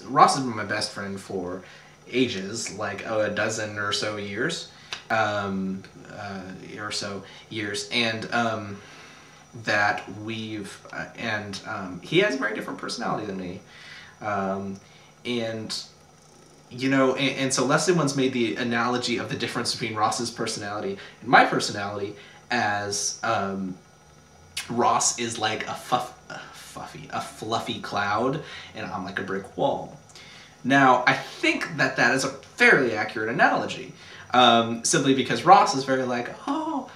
Ross has been my best friend for ages, like a dozen or so years, and that we've he has a very different personality than me, and you know, and so Lesley once made the analogy of the difference between Ross's personality and my personality as Ross is like a fluffy cloud, and I'm like a brick wall. Now, I think that that is a fairly accurate analogy, simply because Ross is very like, oh,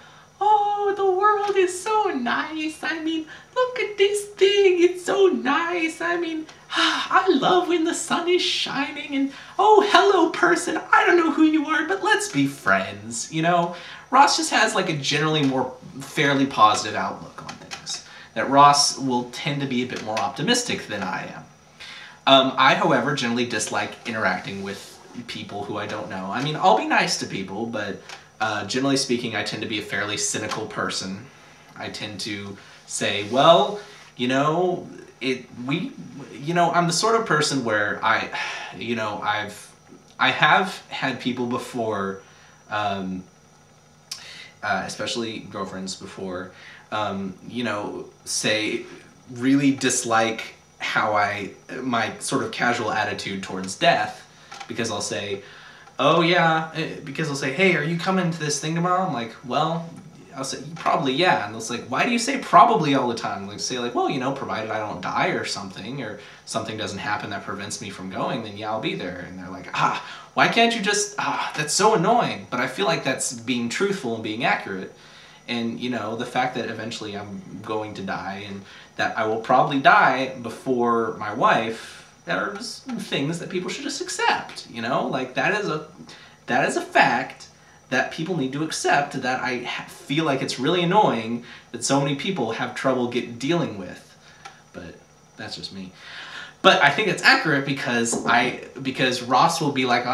the world is so nice. I mean, look at this thing. It's so nice. I mean, I love when the sun is shining and, oh, hello, person. I don't know who you are, but let's be friends, you know? Ross just has like a generally more fairly positive outlook on things. That Ross will tend to be a bit more optimistic than I am. I, however, generally dislike interacting with people who I don't know. I mean, I'll be nice to people, but generally speaking, I tend to be a fairly cynical person. I tend to say, well, you know, I'm the sort of person where I have had people before, especially girlfriends before, say really dislike my sort of casual attitude towards death, because I'll say, oh yeah, because they'll say, hey, are you coming to this thing tomorrow? I'm like, well, I'll say, probably yeah. And they'll say, why do you say probably all the time? Like, say like, well, you know, provided I don't die or something doesn't happen that prevents me from going, then yeah, I'll be there. And they're like, why can't you just, that's so annoying. But I feel like that's being truthful and being accurate. And, you know, the fact that eventually I'm going to die and that I will probably die before my wife, that are just things that people should just accept, you know? Like, that is a fact that people need to accept, that I feel like it's really annoying that so many people have trouble dealing with. But that's just me. But I think it's accurate because Ross will be like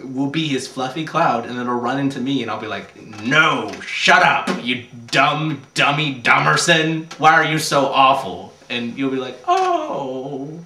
will be his fluffy cloud, and it'll run into me and I'll be like, no, shut up, you dummy Dummerson. Why are you so awful? And you'll be like, oh.